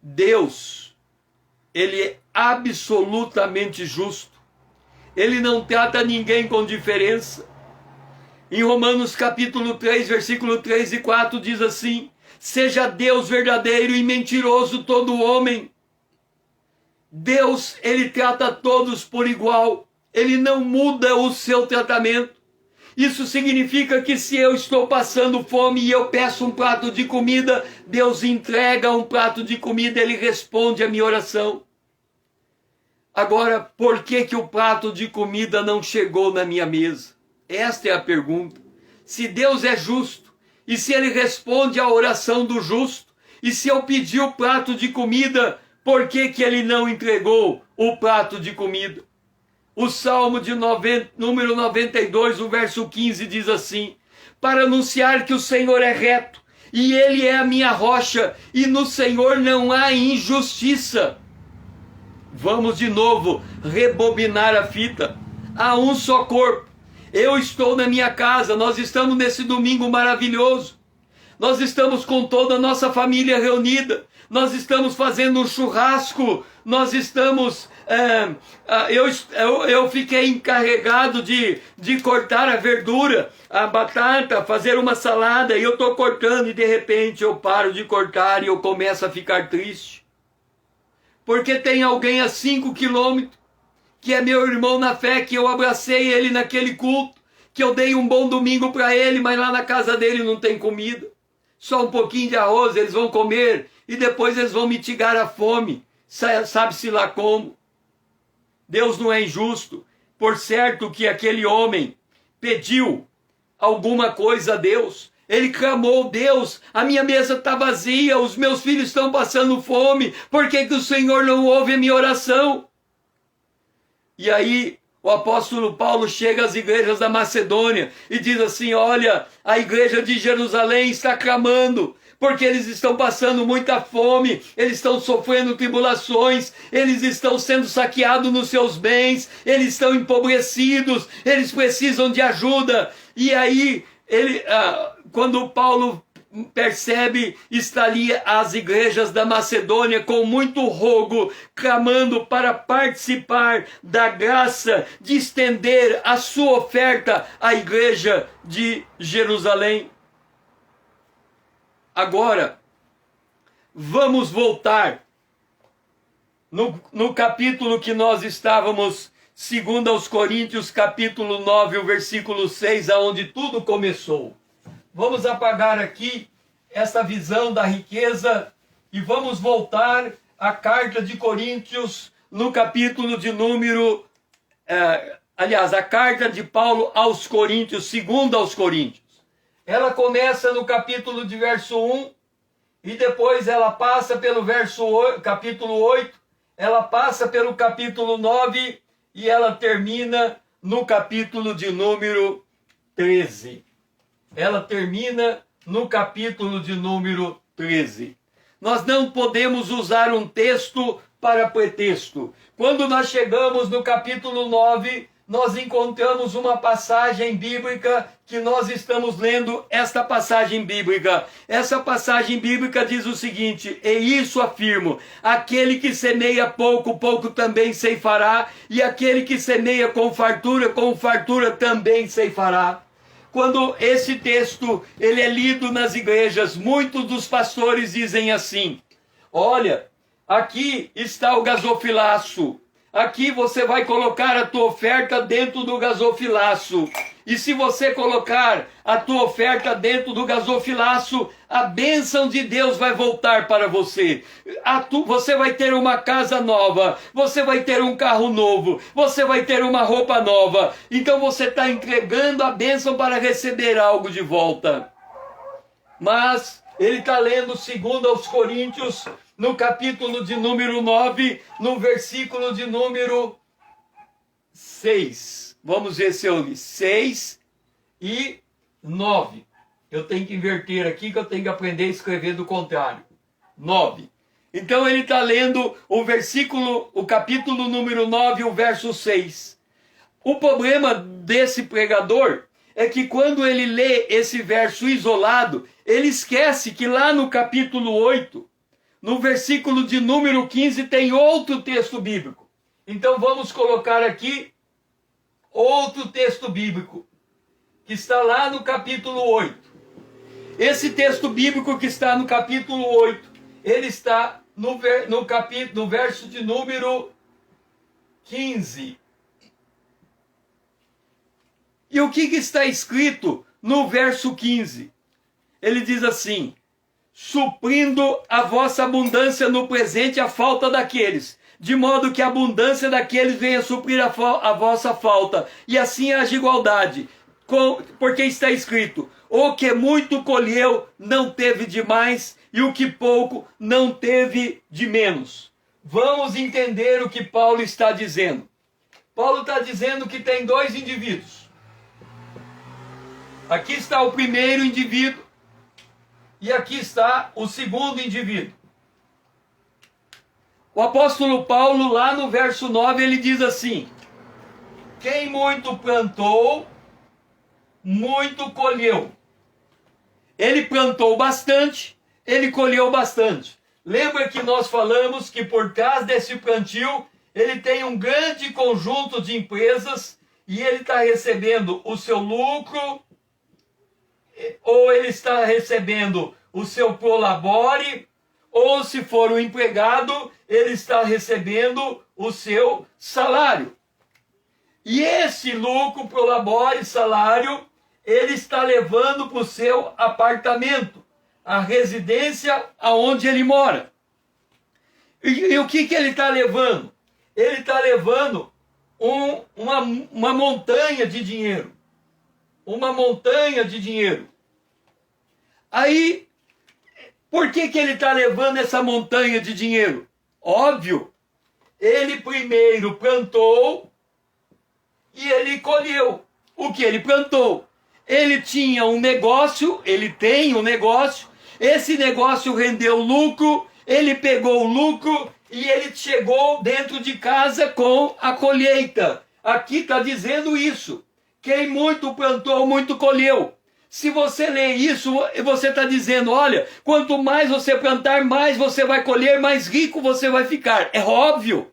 Deus, Ele é absolutamente justo. Ele não trata ninguém com diferença. Em Romanos capítulo 3, versículo 3 e 4 diz assim, seja Deus verdadeiro e mentiroso todo homem. Deus, Ele trata todos por igual. Ele não muda o seu tratamento. Isso significa que se eu estou passando fome e eu peço um prato de comida, Deus entrega um prato de comida, Ele responde a minha oração. Agora, por que o prato de comida não chegou na minha mesa? Esta é a pergunta. Se Deus é justo, e se Ele responde à oração do justo, e se eu pedir o prato de comida, por que Ele não entregou o prato de comida? O Salmo número 92, o verso 15 diz assim, para anunciar que o Senhor é reto, e Ele é a minha rocha, e no Senhor não há injustiça. Vamos de novo rebobinar a fita. Há um só corpo. Eu estou na minha casa, nós estamos nesse domingo maravilhoso. Nós estamos com toda a nossa família reunida. Nós estamos fazendo um churrasco. Nós estamos... eu fiquei encarregado de cortar a verdura, a batata, fazer uma salada. E eu estou cortando e de repente eu paro de cortar e eu começo a ficar triste. Porque tem alguém a 5 quilômetros, que é meu irmão na fé, que eu abracei ele naquele culto, que eu dei um bom domingo para ele, mas lá na casa dele não tem comida. Só um pouquinho de arroz eles vão comer e depois eles vão mitigar a fome. Sabe-se lá como. Deus não é injusto. Por certo que aquele homem pediu alguma coisa a Deus. Ele clamou, Deus, a minha mesa está vazia, os meus filhos estão passando fome, por que o Senhor não ouve a minha oração? E aí o apóstolo Paulo chega às igrejas da Macedônia e diz assim, olha, a igreja de Jerusalém está clamando, porque eles estão passando muita fome, eles estão sofrendo tribulações, eles estão sendo saqueados nos seus bens, eles estão empobrecidos, eles precisam de ajuda. E aí, quando Paulo percebe, está ali as igrejas da Macedônia com muito rogo, clamando para participar da graça de estender a sua oferta à igreja de Jerusalém. Agora, vamos voltar no capítulo que nós estávamos, 2 aos Coríntios, capítulo 9, o versículo 6, aonde tudo começou. Vamos apagar aqui essa visão da riqueza e vamos voltar à carta de Coríntios, no capítulo de número... a carta de Paulo aos Coríntios, 2 aos Coríntios. Ela começa no capítulo de verso 1, e depois ela passa pelo capítulo 8, ela passa pelo capítulo 9, e ela termina no capítulo de número 13. Ela termina no capítulo de número 13. Nós não podemos usar um texto para pretexto. Quando nós chegamos no capítulo 9, nós encontramos uma passagem bíblica que nós estamos lendo esta passagem bíblica. Essa passagem bíblica diz o seguinte: e isso afirmo, aquele que semeia pouco, pouco também ceifará, e aquele que semeia com fartura também ceifará. Quando esse texto ele é lido nas igrejas, muitos dos pastores dizem assim: olha, aqui está o gasofilaço. Aqui você vai colocar a tua oferta dentro do gasofilaço. E se você colocar a tua oferta dentro do gasofilaço, a bênção de Deus vai voltar para você. Você vai ter uma casa nova, você vai ter um carro novo, você vai ter uma roupa nova. Então você está entregando a bênção para receber algo de volta. Mas ele está lendo 2 aos Coríntios, no capítulo de número 9, no versículo de número 6. Vamos ver se eu li 6 e 9. Eu tenho que inverter aqui, que eu tenho que aprender a escrever do contrário. 9. Então ele está lendo o capítulo número 9, o verso 6. O problema desse pregador é que quando ele lê esse verso isolado, ele esquece que lá no capítulo 8, no versículo de número 15, tem outro texto bíblico. Então vamos colocar aqui outro texto bíblico, que está lá no capítulo 8. Esse texto bíblico que está no capítulo 8, ele está no verso de número 15. E o que está escrito no verso 15? Ele diz assim: suprindo a vossa abundância no presente a falta daqueles, de modo que a abundância daqueles venha suprir a vossa falta, e assim haja igualdade. Porque está escrito: o que muito colheu não teve de mais, e o que pouco não teve de menos. Vamos entender o que Paulo está dizendo. Paulo está dizendo que tem dois indivíduos. Aqui está o primeiro indivíduo, e aqui está o segundo indivíduo. O apóstolo Paulo, lá no verso 9, ele diz assim: quem muito plantou, muito colheu. Ele plantou bastante, ele colheu bastante. Lembra que nós falamos que por trás desse plantio, ele tem um grande conjunto de empresas, e ele está recebendo o seu lucro, ou ele está recebendo o seu prolabore, ou se for um empregado, ele está recebendo o seu salário. E esse lucro, prolabore, salário, ele está levando para o seu apartamento, a residência aonde ele mora. E o que ele está levando? Ele está levando uma montanha de dinheiro. Uma montanha de dinheiro. Aí, por que ele está levando essa montanha de dinheiro? Óbvio, ele primeiro plantou e ele colheu o que ele plantou. Ele tinha um negócio, ele tem um negócio, esse negócio rendeu lucro, ele pegou o lucro e ele chegou dentro de casa com a colheita. Aqui está dizendo isso. Quem muito plantou, muito colheu. Se você lê isso, você está dizendo: olha, quanto mais você plantar, mais você vai colher, mais rico você vai ficar. É óbvio.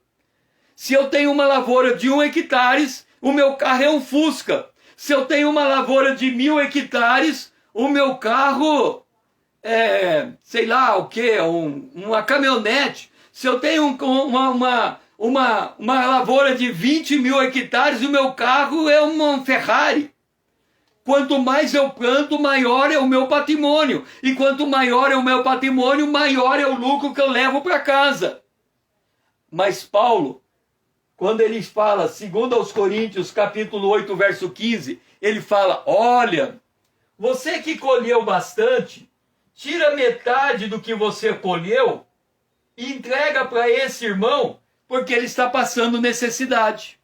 Se eu tenho uma lavoura de 1 hectare, o meu carro é um Fusca. Se eu tenho uma lavoura de 1000 hectares, o meu carro é, sei lá o que, uma caminhonete. Se eu tenho uma lavoura de 20 mil hectares, o meu carro é uma Ferrari. Quanto mais eu planto, maior é o meu patrimônio. E quanto maior é o meu patrimônio, maior é o lucro que eu levo para casa. Mas Paulo, quando ele fala, segundo aos Coríntios, capítulo 8, verso 15, ele fala, olha, você que colheu bastante, tira metade do que você colheu e entrega para esse irmão, porque ele está passando necessidade.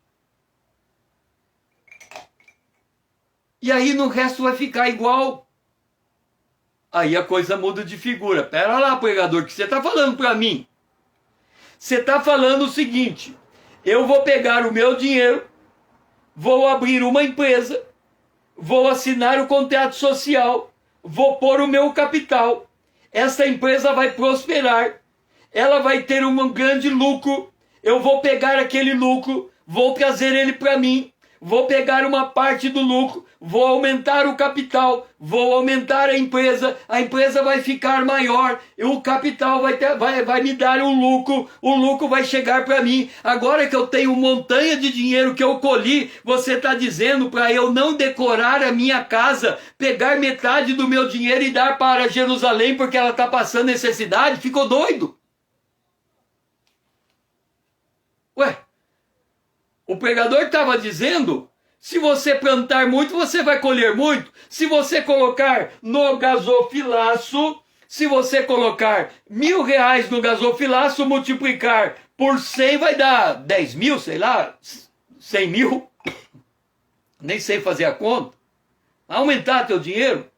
E aí no resto vai ficar igual. Aí a coisa muda de figura. Pera lá, pregador, o que você está falando para mim? Você está falando o seguinte, eu vou pegar o meu dinheiro, vou abrir uma empresa, vou assinar o contrato social, vou pôr o meu capital, essa empresa vai prosperar, ela vai ter um grande lucro, eu vou pegar aquele lucro, vou trazer ele para mim, vou pegar uma parte do lucro, vou aumentar o capital, vou aumentar a empresa vai ficar maior, e o capital vai me dar um lucro, o lucro vai chegar para mim. Agora que eu tenho montanha de dinheiro que eu colhi, você está dizendo para eu não decorar a minha casa, pegar metade do meu dinheiro e dar para Jerusalém porque ela está passando necessidade? Ficou doido? Ué? O pregador estava dizendo, se você plantar muito, você vai colher muito. Se você colocar no gasofilaço, se você colocar R$1.000 no gasofilaço, multiplicar por 100 vai dar 10 mil, sei lá, 100 mil. Nem sei fazer a conta. Aumentar teu dinheiro.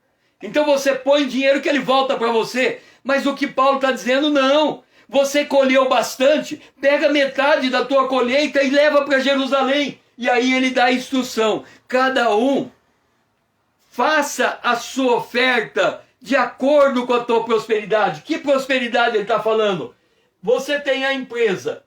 Então você põe dinheiro que ele volta para você. Mas o que Paulo está dizendo, não. Você colheu bastante, pega metade da tua colheita e leva para Jerusalém. E aí ele dá a instrução, cada um faça a sua oferta de acordo com a tua prosperidade. Que prosperidade ele está falando? Você tem a empresa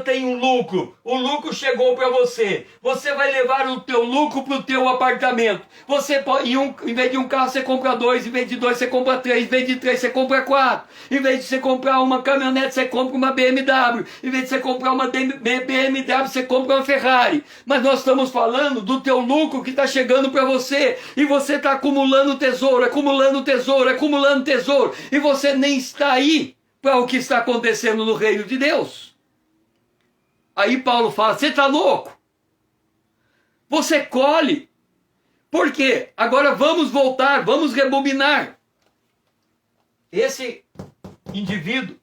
tem um lucro, o lucro chegou para você, você vai levar o teu lucro para o teu apartamento, você pode, em vez de um carro você compra 2, em vez de 2 você compra 3, em vez de 3 você compra 4, em vez de você comprar uma caminhonete você compra uma BMW, em vez de você comprar uma BMW você compra uma Ferrari. Mas nós estamos falando do teu lucro que está chegando para você, e você está acumulando tesouro, acumulando tesouro, acumulando tesouro, e você nem está aí para o que está acontecendo no reino de Deus. Aí Paulo fala, você está louco? Você colhe. Por quê? Agora vamos voltar, vamos rebobinar. Esse indivíduo,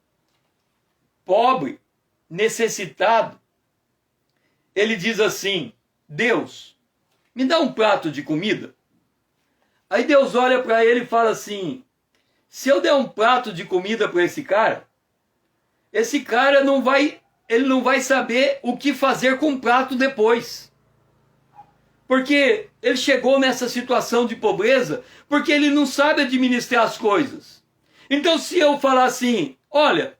pobre, necessitado, ele diz assim, Deus, me dá um prato de comida. Aí Deus olha para ele e fala assim, se eu der um prato de comida para esse cara ele não vai saber o que fazer com o prato depois. Porque ele chegou nessa situação de pobreza, porque ele não sabe administrar as coisas. Então se eu falar assim, olha,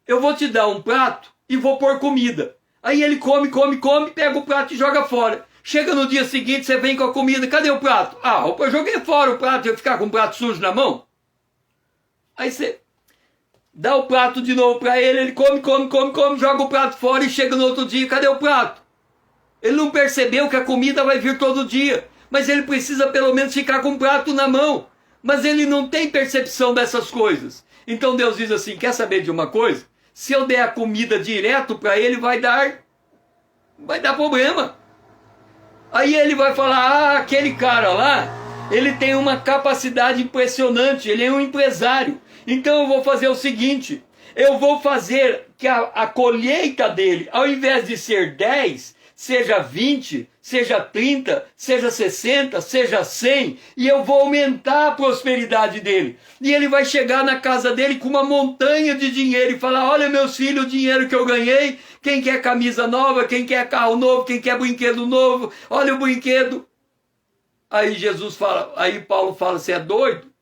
eu vou te dar um prato e vou pôr comida. Aí ele come, pega o prato e joga fora. Chega no dia seguinte, você vem com a comida, cadê o prato? Ah, eu joguei fora o prato e eu ficar com o prato sujo na mão? Aí você dá o prato de novo para ele, ele come, joga o prato fora e chega no outro dia, cadê o prato? Ele não percebeu que a comida vai vir todo dia, mas ele precisa pelo menos ficar com o prato na mão. Mas ele não tem percepção dessas coisas. Então Deus diz assim, quer saber de uma coisa? Se eu der a comida direto para ele, vai dar problema. Aí ele vai falar, aquele cara lá, ele tem uma capacidade impressionante, ele é um empresário. Então eu vou fazer o seguinte, eu vou fazer que a colheita dele, ao invés de ser 10, seja 20, seja 30, seja 60, seja 100, e eu vou aumentar a prosperidade dele. E ele vai chegar na casa dele com uma montanha de dinheiro e falar, olha meus filhos, o dinheiro que eu ganhei, quem quer camisa nova, quem quer carro novo, quem quer brinquedo novo, olha o brinquedo. Aí Paulo fala, você é doido?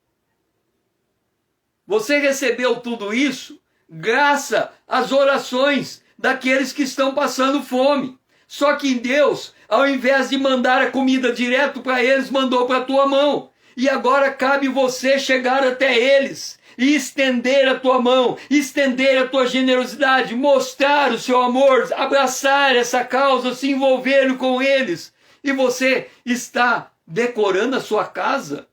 Você recebeu tudo isso graças às orações daqueles que estão passando fome. Só que Deus, ao invés de mandar a comida direto para eles, mandou para a tua mão. E agora cabe você chegar até eles, e estender a tua mão, estender a tua generosidade, mostrar o seu amor, abraçar essa causa, se envolver com eles. E você está decorando a sua casa.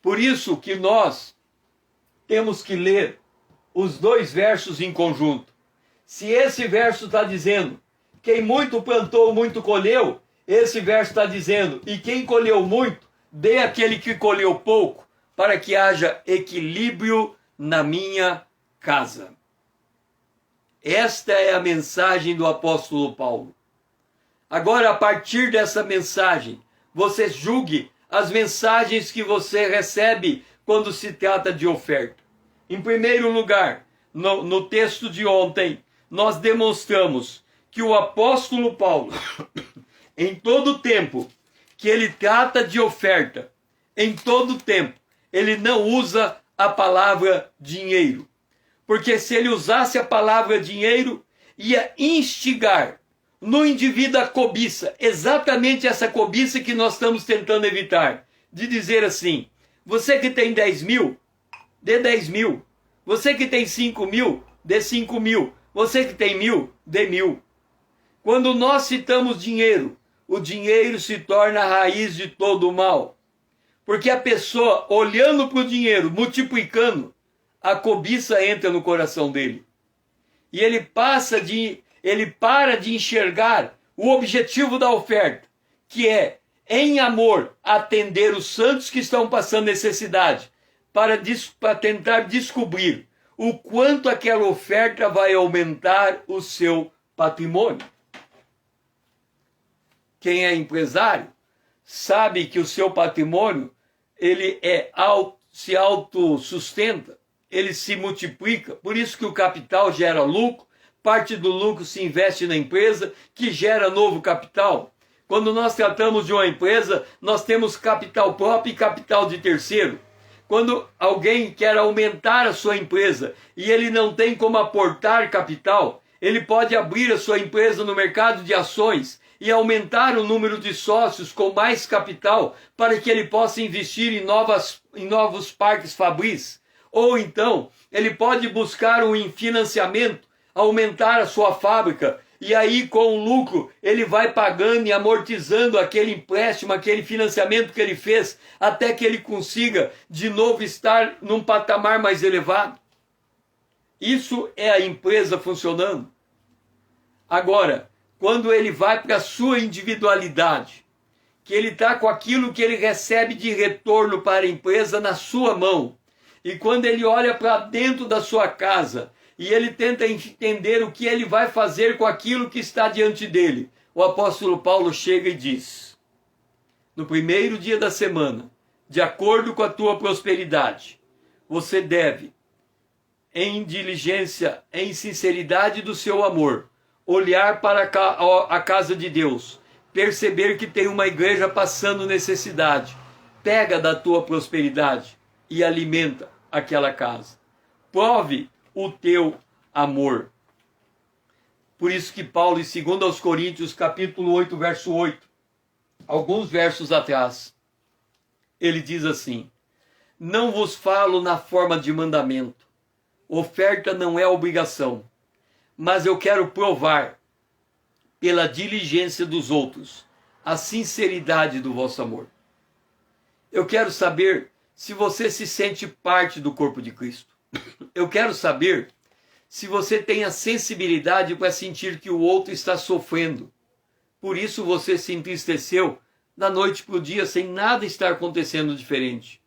Por isso que nós temos que ler os dois versos em conjunto. Se esse verso está dizendo, quem muito plantou, muito colheu, esse verso está dizendo, e quem colheu muito, dê àquele que colheu pouco, para que haja equilíbrio na minha casa. Esta é a mensagem do apóstolo Paulo. Agora, a partir dessa mensagem, você julgue as mensagens que você recebe quando se trata de oferta. Em primeiro lugar, no texto de ontem, nós demonstramos que o apóstolo Paulo, em todo tempo que ele trata de oferta, em todo tempo, ele não usa a palavra dinheiro. Porque se ele usasse a palavra dinheiro, ia instigar no indivíduo a cobiça, exatamente essa cobiça que nós estamos tentando evitar, de dizer assim, você que tem 10 mil, dê 10 mil, você que tem 5 mil, dê 5 mil, você que tem 1.000, dê 1.000. Quando nós citamos dinheiro, o dinheiro se torna a raiz de todo o mal, porque a pessoa olhando para o dinheiro, multiplicando, a cobiça entra no coração dele, e ele para de enxergar o objetivo da oferta, que é, em amor, atender os santos que estão passando necessidade, para tentar descobrir o quanto aquela oferta vai aumentar o seu patrimônio. Quem é empresário sabe que o seu patrimônio ele se autossustenta, ele se multiplica, por isso que o capital gera lucro, parte do lucro se investe na empresa, que gera novo capital. Quando nós tratamos de uma empresa, nós temos capital próprio e capital de terceiro. Quando alguém quer aumentar a sua empresa e ele não tem como aportar capital, ele pode abrir a sua empresa no mercado de ações e aumentar o número de sócios com mais capital para que ele possa investir em novos parques fabris. Ou então, ele pode buscar um financiamento, aumentar a sua fábrica, e aí com o lucro ele vai pagando e amortizando aquele empréstimo, aquele financiamento que ele fez, até que ele consiga de novo estar num patamar mais elevado. Isso é a empresa funcionando. Agora, quando ele vai para a sua individualidade, que ele está com aquilo que ele recebe de retorno para a empresa na sua mão, e quando ele olha para dentro da sua casa, e ele tenta entender o que ele vai fazer com aquilo que está diante dele, o apóstolo Paulo chega e diz, no primeiro dia da semana, de acordo com a tua prosperidade, você deve, em diligência, em sinceridade do seu amor, olhar para a casa de Deus, perceber que tem uma igreja passando necessidade, pega da tua prosperidade e alimenta aquela casa. Prove o teu amor. Por isso que Paulo, em 2 Coríntios, capítulo 8, verso 8, alguns versos atrás, ele diz assim, não vos falo na forma de mandamento, oferta não é obrigação, mas eu quero provar, pela diligência dos outros, a sinceridade do vosso amor. Eu quero saber se você se sente parte do corpo de Cristo. Eu quero saber se você tem a sensibilidade para sentir que o outro está sofrendo. Por isso você se entristeceu da noite para o dia sem nada estar acontecendo diferente.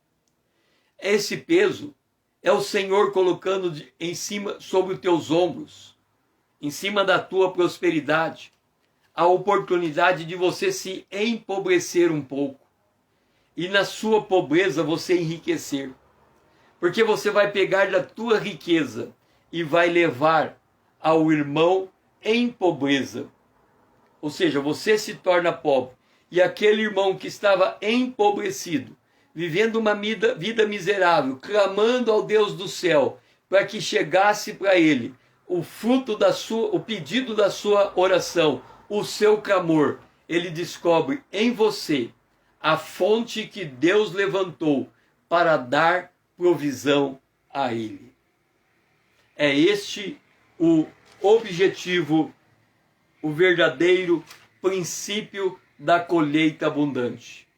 Esse peso é o Senhor colocando em cima, sobre os teus ombros, em cima da tua prosperidade, a oportunidade de você se empobrecer um pouco e na sua pobreza você enriquecer. Porque você vai pegar da tua riqueza e vai levar ao irmão em pobreza. Ou seja, você se torna pobre. E aquele irmão que estava empobrecido, vivendo uma vida miserável, clamando ao Deus do céu, para que chegasse para ele o fruto o pedido da sua oração, o seu clamor, ele descobre em você a fonte que Deus levantou para dar provisão a ele. É este o objetivo, o verdadeiro princípio da colheita abundante.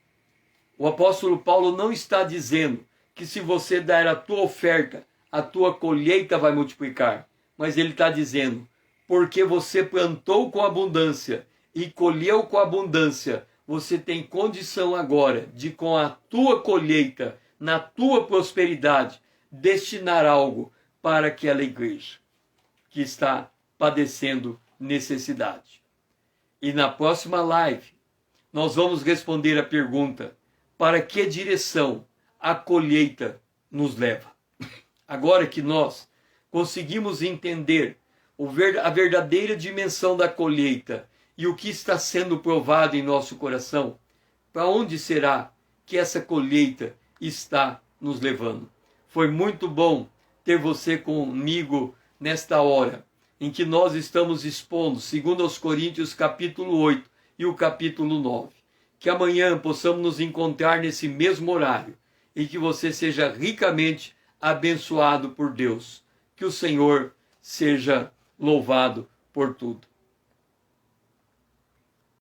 O apóstolo Paulo não está dizendo que se você der a tua oferta, a tua colheita vai multiplicar. Mas ele está dizendo, porque você plantou com abundância e colheu com abundância, você tem condição agora de, com a tua colheita, na tua prosperidade, destinar algo para aquela igreja que está padecendo necessidade. E na próxima live, nós vamos responder a pergunta: para que direção a colheita nos leva? Agora que nós conseguimos entender a verdadeira dimensão da colheita e o que está sendo provado em nosso coração, para onde será que essa colheita está nos levando? Foi muito bom ter você comigo nesta hora, em que nós estamos expondo, segundo aos Coríntios, capítulo 8 e o capítulo 9. Que amanhã possamos nos encontrar nesse mesmo horário e que você seja ricamente abençoado por Deus. Que o Senhor seja louvado por tudo.